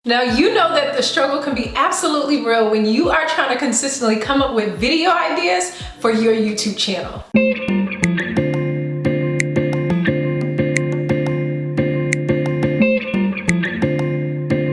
Now, you know that the struggle can be absolutely real when you are trying to consistently come up with video ideas for your YouTube channel.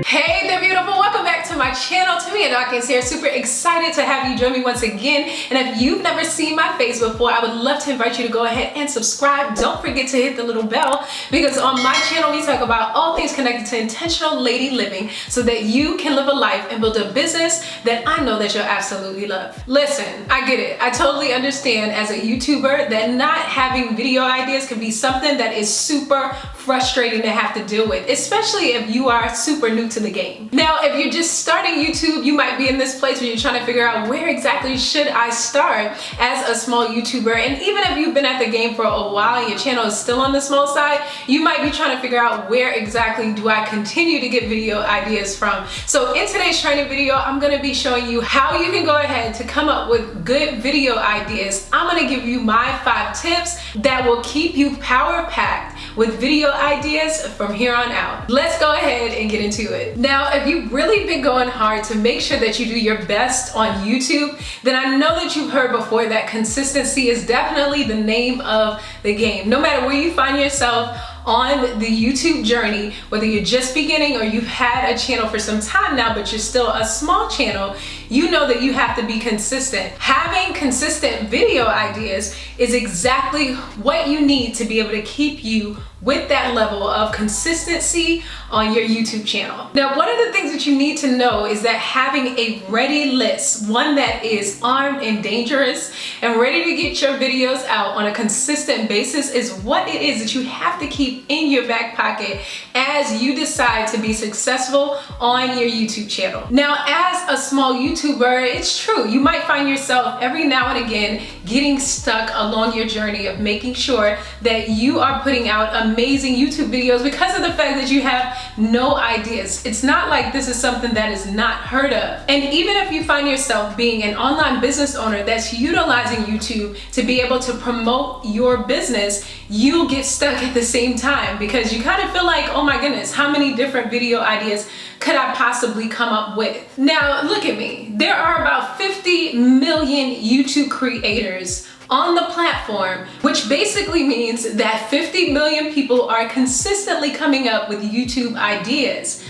Hey there, beautiful. Welcome back to my channel. Tamia Dawkins here. Super excited to have you join me once again. And if you've never seen my face before, I would love to invite you to go ahead and subscribe. Don't forget to hit the little bell, because on my channel, we talk about all things connected to intentional lady living so that you can live a life and build a business that I know that you'll absolutely love. Listen, I get it. I totally understand as a YouTuber that not having video ideas can be something that is super frustrating to have to deal with, especially if you are super new to the game. Now, if you're just starting YouTube, you might be in this place where you're trying to figure out where exactly should I start as a small YouTuber. And even if you've been at the game for a while and your channel is still on the small side, you might be trying to figure out where exactly do I continue to get video ideas from. So in today's training video, I'm going to be showing you how you can go ahead to come up with good video ideas. I'm going to give you my 5 tips that will keep you power-packed with video ideas from here on out. Let's go ahead and get into it. Now, if you've really been going hard to make sure that you do your best on YouTube, then I know that you've heard before that consistency is definitely the name of the game. No matter where you find yourself on the YouTube journey, whether you're just beginning or you've had a channel for some time now, but you're still a small channel, you know that you have to be consistent. Having consistent video ideas is exactly what you need to be able to keep you with that level of consistency on your YouTube channel. Now, one of the things that you need to know is that having a ready list, one that is armed and dangerous and ready to get your videos out on a consistent basis, is what it is that you have to keep in your back pocket as you decide to be successful on your YouTube channel. Now, as a small YouTuber, it's true, you might find yourself every now and again getting stuck along your journey of making sure that you are putting out amazing YouTube videos because of the fact that you have no ideas. It's not like this is something that is not heard of. And even if you find yourself being an online business owner that's utilizing YouTube to be able to promote your business, you'll get stuck at the same time because you kind of feel like, oh my goodness, how many different video ideas could I possibly come up with? Now, look at me. There are about 50 million YouTube creators on the platform, which basically means that 50 million people are consistently coming up with YouTube ideas.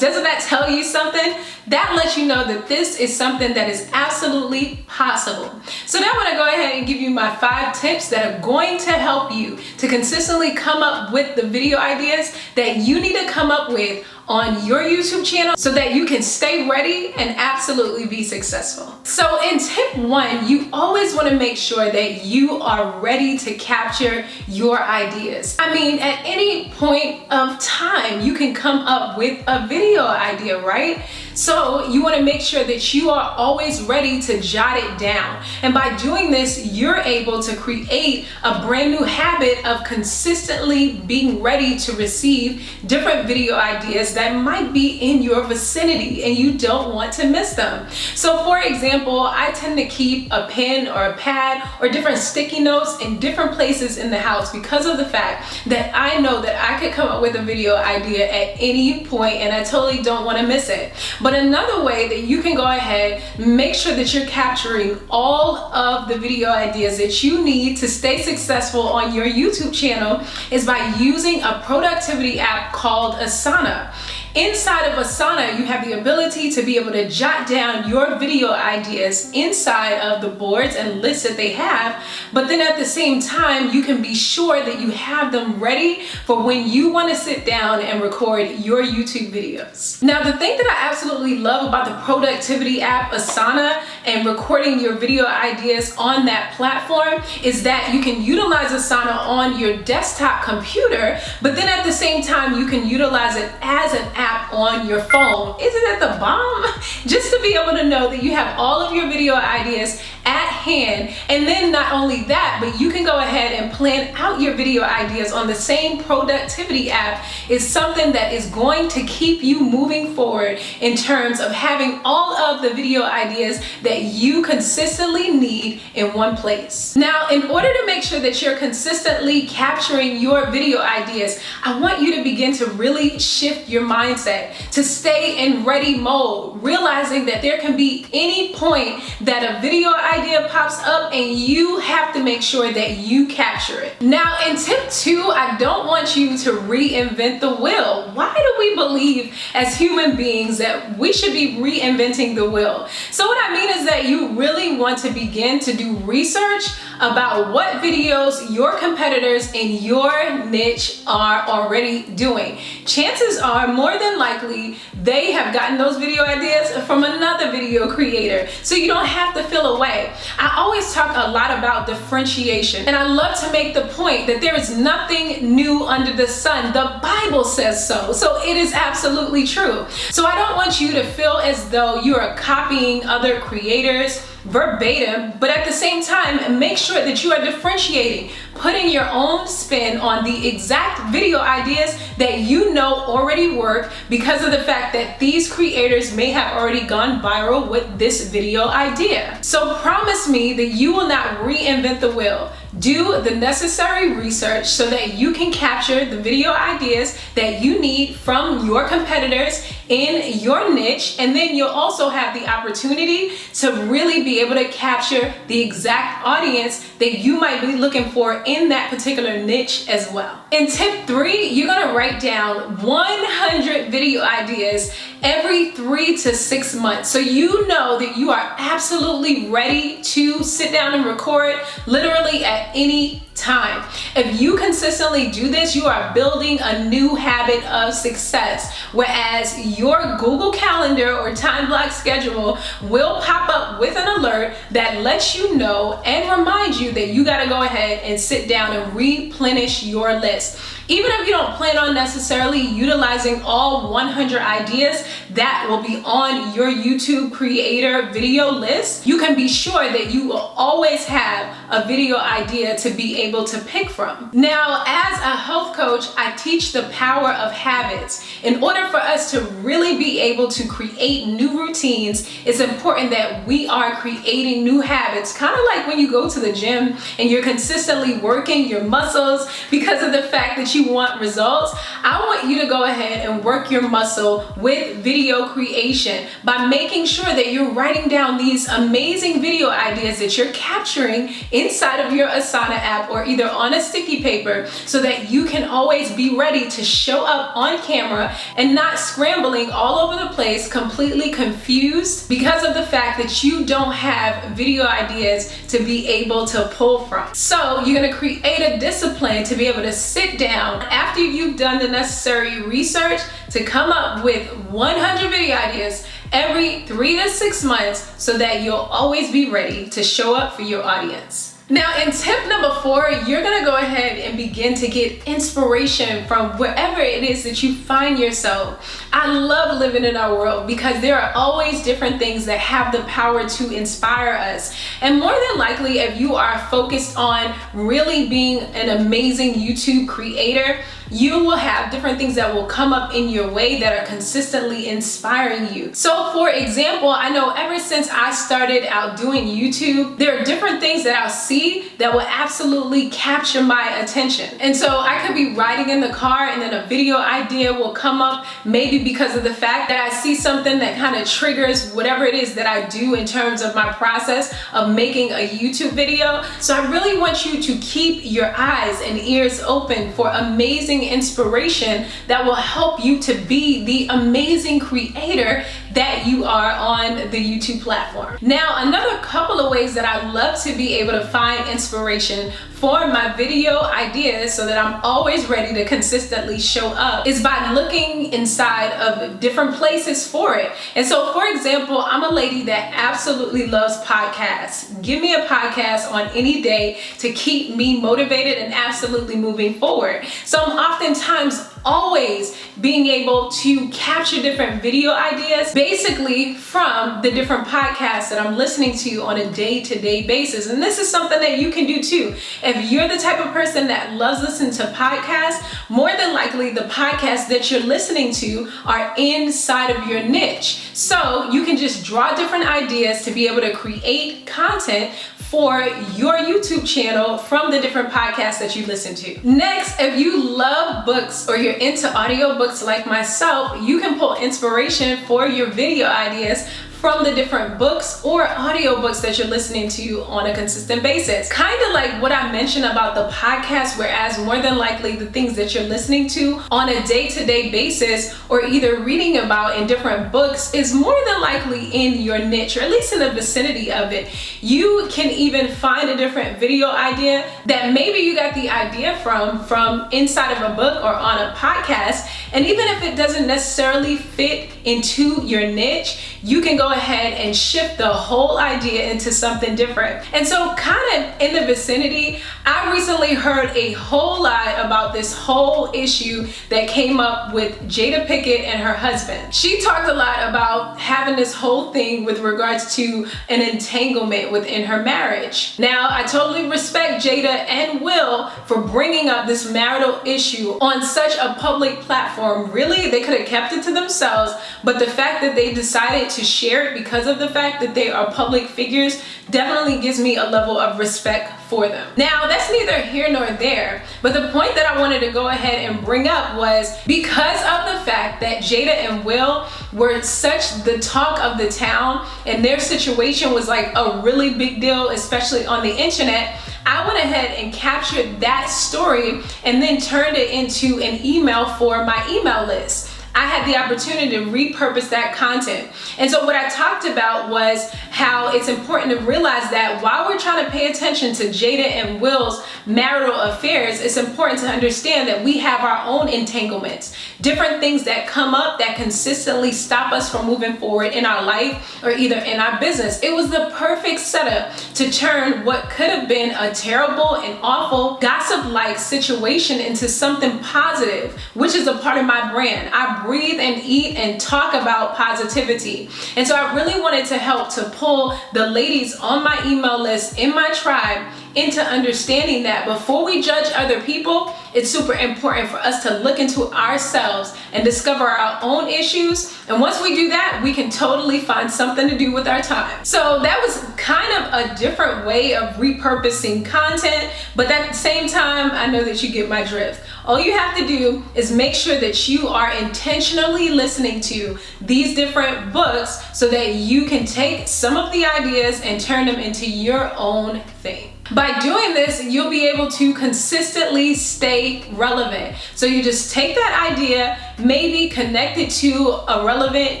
Doesn't that tell you something? That lets you know that this is something that is absolutely possible. So now I'm going to go ahead and give you my 5 tips that are going to help you to consistently come up with the video ideas that you need to come up with on your YouTube channel so that you can stay ready and absolutely be successful. So in tip 1, you always want to make sure that you are ready to capture your ideas. I mean, at any point of time, you can come up with a video idea, right? So you want to make sure that you are always ready to jot it down. And by doing this, you're able to create a brand new habit of consistently being ready to receive different video ideas that might be in your vicinity and you don't want to miss them. So for example, I tend to keep a pen or a pad or different sticky notes in different places in the house because of the fact that I know that I could come up with a video idea at any point and I totally don't want to miss it. But another way that you can go ahead, make sure that you're capturing all of the video ideas that you need to stay successful on your YouTube channel is by using a productivity app called Asana. Inside of Asana, you have the ability to be able to jot down your video ideas inside of the boards and lists that they have, but then at the same time, you can be sure that you have them ready for when you want to sit down and record your YouTube videos. Now, the thing that I absolutely love about the productivity app Asana and recording your video ideas on that platform is that you can utilize Asana on your desktop computer, but then at the same time, you can utilize it as an app on your phone. Isn't that the bomb? Just to be able to know that you have all of your video ideas at hand. And then not only that, but you can go ahead and plan out your video ideas on the same productivity app. Is something that is going to keep you moving forward in terms of having all of the video ideas that you consistently need in one place. Now, in order to make sure that you're consistently capturing your video ideas, I want you to begin to really shift your mindset to stay in ready mode, realizing that there can be any point that a video idea pops up and you have to make sure that you capture it. Now, in tip 2, I don't want you to reinvent the wheel. Why do we believe as human beings that we should be reinventing the wheel? So what I mean is that you really want to begin to do research about what videos your competitors in your niche are already doing. Chances are, more than likely, they have gotten those video ideas from another video creator, so you don't have to feel away. I always talk a lot about differentiation, and I love to make the point that there is nothing new under the sun. The Bible says so, so it is absolutely true. So I don't want you to feel as though you are copying other creators verbatim, but at the same time, make sure that you are differentiating, putting your own spin on the exact video ideas that you know already work, because of the fact that these creators may have already gone viral with this video idea. So promise me that you will not reinvent the wheel. Do the necessary research so that you can capture the video ideas that you need from your competitors in your niche, and then you'll also have the opportunity to really be able to capture the exact audience that you might be looking for in that particular niche as well. In tip 3, you're gonna write down 100 video ideas every 3 to 6 months, so you know that you are absolutely ready to sit down and record literally at any time. If you consistently do this, you are building a new habit of success, whereas your Google Calendar or time block schedule will pop up with an alert that lets you know and remind you that you got to go ahead and sit down and replenish your list. Even if you don't plan on necessarily utilizing all 100 ideas that will be on your YouTube creator video list, you can be sure that you will always have a video idea to be able to pick from. Now, as a health coach, I teach the power of habits. In order for us to really be able to create new routines, it's important that we are creating new habits, kind of like when you go to the gym and you're consistently working your muscles because of the fact that you want results. I want you to go ahead and work your muscle with video creation by making sure that you're writing down these amazing video ideas that you're capturing inside of your Asana app or either on a sticky paper, so that you can always be ready to show up on camera and not scrambling all over the place, completely confused because of the fact that you don't have video ideas to be able to pull from. So you're going to create a discipline to be able to sit down after you've done the necessary research to come up with 100 video ideas every 3 to 6 months, so that you'll always be ready to show up for your audience. Now, in tip number 4, you're gonna go ahead and begin to get inspiration from wherever it is that you find yourself. I love living in our world because there are always different things that have the power to inspire us. And more than likely, if you are focused on really being an amazing YouTube creator, you will have different things that will come up in your way that are consistently inspiring you. So for example, I know ever since I started out doing YouTube, there are different things that I'll see that will absolutely capture my attention. And so I could be riding in the car and then a video idea will come up, maybe because of the fact that I see something that kind of triggers whatever it is that I do in terms of my process of making a YouTube video. So I really want you to keep your eyes and ears open for amazing inspiration that will help you to be the amazing creator that you are on the YouTube platform. Now, another couple of ways that I love to be able to find inspiration for my video ideas so that I'm always ready to consistently show up is by looking inside of different places for it. And so, for example, I'm a lady that absolutely loves podcasts. Give me a podcast on any day to keep me motivated and absolutely moving forward. So I'm oftentimes always being able to capture different video ideas, basically from the different podcasts that I'm listening to on a day-to-day basis. And this is something that you can do too. If you're the type of person that loves listening to podcasts, more than likely the podcasts that you're listening to are inside of your niche. So you can just draw different ideas to be able to create content for your YouTube channel from the different podcasts that you listen to. Next, if you love books or you're into audiobooks like myself, you can pull inspiration for your video ideas from the different books or audiobooks that you're listening to on a consistent basis. Kind of like what I mentioned about the podcast, whereas more than likely the things that you're listening to on a day-to-day basis or either reading about in different books is more than likely in your niche, or at least in the vicinity of it. You can even find a different video idea that maybe you got the idea from inside of a book or on a podcast, and even if it doesn't necessarily fit into your niche, you can go ahead and shift the whole idea into something different. And so kind of in the vicinity, I recently heard a whole lot about this whole issue that came up with Jada Pinkett and her husband. She talked a lot about having this whole thing with regards to an entanglement within her marriage. Now, I totally respect Jada and Will for bringing up this marital issue on such a public platform. Really, they could have kept it to themselves, but the fact that they decided to share it because of the fact that they are public figures definitely gives me a level of respect for them. Now, that's neither here nor there, but the point that I wanted to go ahead and bring up was because of the fact that Jada and Will were such the talk of the town and their situation was like a really big deal, especially on the internet, I went ahead and captured that story and then turned it into an email for my email list. I had the opportunity to repurpose that content. And so what I talked about was how it's important to realize that while we're trying to pay attention to Jada and Will's marital affairs, it's important to understand that we have our own entanglements, different things that come up that consistently stop us from moving forward in our life or either in our business. It was the perfect setup to turn what could have been a terrible and awful gossip-like situation into something positive, which is a part of my brand. I breathe and eat and talk about positivity. And so I really wanted to help to pull the ladies on my email list in my tribe into understanding that before we judge other people, it's super important for us to look into ourselves and discover our own issues. And once we do that, we can totally find something to do with our time. So that was kind of a different way of repurposing content, but at the same time, I know that you get my drift. All you have to do is make sure that you are intentionally listening to these different books so that you can take some of the ideas and turn them into your own thing. By doing this, you'll be able to consistently stay relevant. So you just take that idea, maybe connect it to a relevant,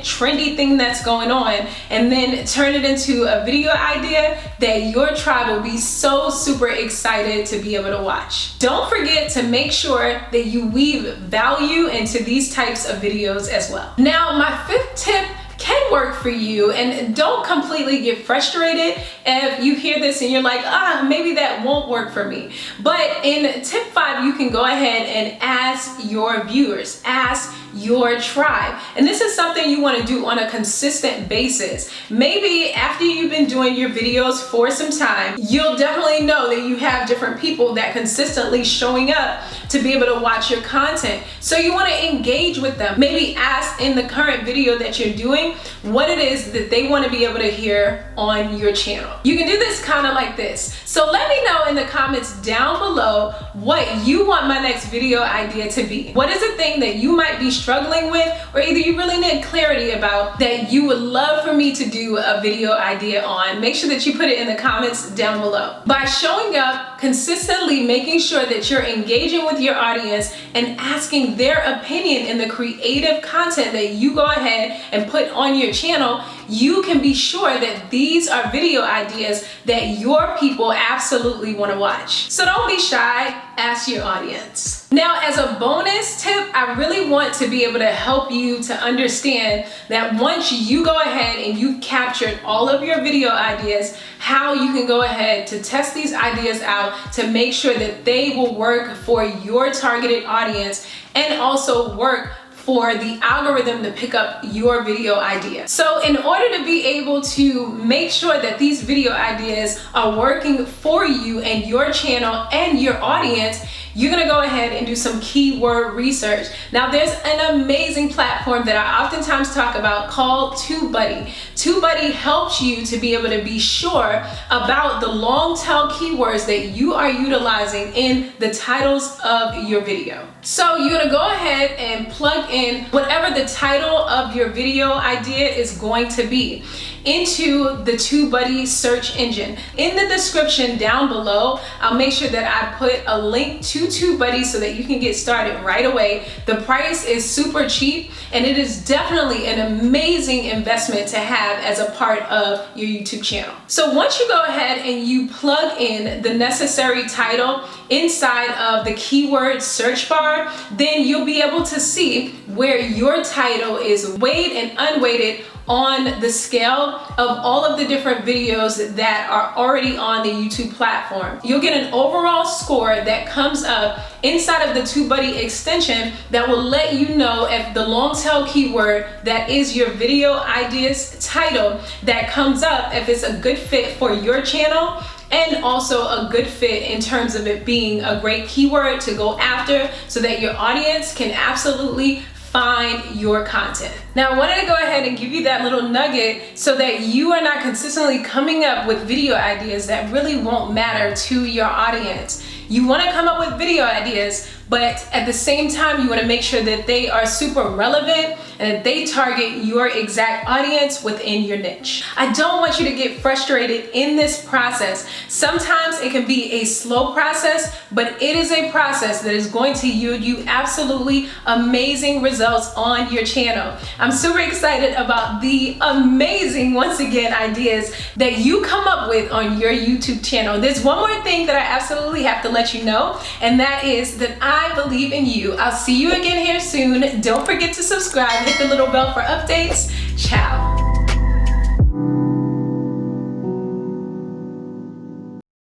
trendy thing that's going on, and then turn it into a video idea that your tribe will be so super excited to be able to watch. Don't forget to make sure that you weave value into these types of videos as well. Now, my fifth tip can work for you, and don't completely get frustrated if you hear this and you're like, maybe that won't work for me. But in tip 5, you can go ahead and ask your viewers, ask your tribe. And this is something you want to do on a consistent basis. Maybe after you've been doing your videos for some time, you'll definitely know that you have different people that consistently showing up to be able to watch your content. So you want to engage with them. Maybe ask in the current video that you're doing what it is that they want to be able to hear on your channel. You can do this kind of like this. So let me know in the comments down below what you want my next video idea to be. What is a thing that you might be struggling with, or either you really need clarity about that you would love for me to do a video idea on? Make sure that you put it in the comments down below. By showing up, consistently making sure that you're engaging with your audience and asking their opinion in the creative content that you go ahead and put on your channel, you can be sure that these are video ideas that your people absolutely want to watch. So don't be shy, ask your audience. Now, as a bonus tip, I really want to be able to help you to understand that once you go ahead and you've captured all of your video ideas, how you can go ahead to test these ideas out out to make sure that they will work for your targeted audience and also work for the algorithm to pick up your video idea. So in order to be able to make sure that these video ideas are working for you and your channel and your audience, you're gonna go ahead and do some keyword research. Now there's an amazing platform that I oftentimes talk about called TubeBuddy. TubeBuddy helps you to be able to be sure about the long tail keywords that you are utilizing in the titles of your video. So you're gonna go ahead and plug in whatever the title of your video idea is going to be into the TubeBuddy search engine. In the description down below, I'll make sure that I put a link to TubeBuddy so that you can get started right away. The price is super cheap and it is definitely an amazing investment to have as a part of your YouTube channel. So once you go ahead and you plug in the necessary title inside of the keyword search bar, then you'll be able to see where your title is weighted and unweighted on the scale of all of the different videos that are already on the YouTube platform. You'll get an overall score that comes up inside of the TubeBuddy extension that will let you know if the long tail keyword that is your video ideas title that comes up, if it's a good fit for your channel, and also a good fit in terms of it being a great keyword to go after so that your audience can absolutely find your content. Now I wanted to go ahead and give you that little nugget so that you are not consistently coming up with video ideas that really won't matter to your audience. You want to come up with video ideas, but at the same time, you want to make sure that they are super relevant and that they target your exact audience within your niche. I don't want you to get frustrated in this process. Sometimes it can be a slow process, but it is a process that is going to yield you absolutely amazing results on your channel. I'm super excited about the amazing, once again, ideas that you come up with on your YouTube channel. There's one more thing that I absolutely have to let you know, and that is that I believe in you. I'll see you again here soon. Don't forget to subscribe, hit the little bell for updates. Ciao.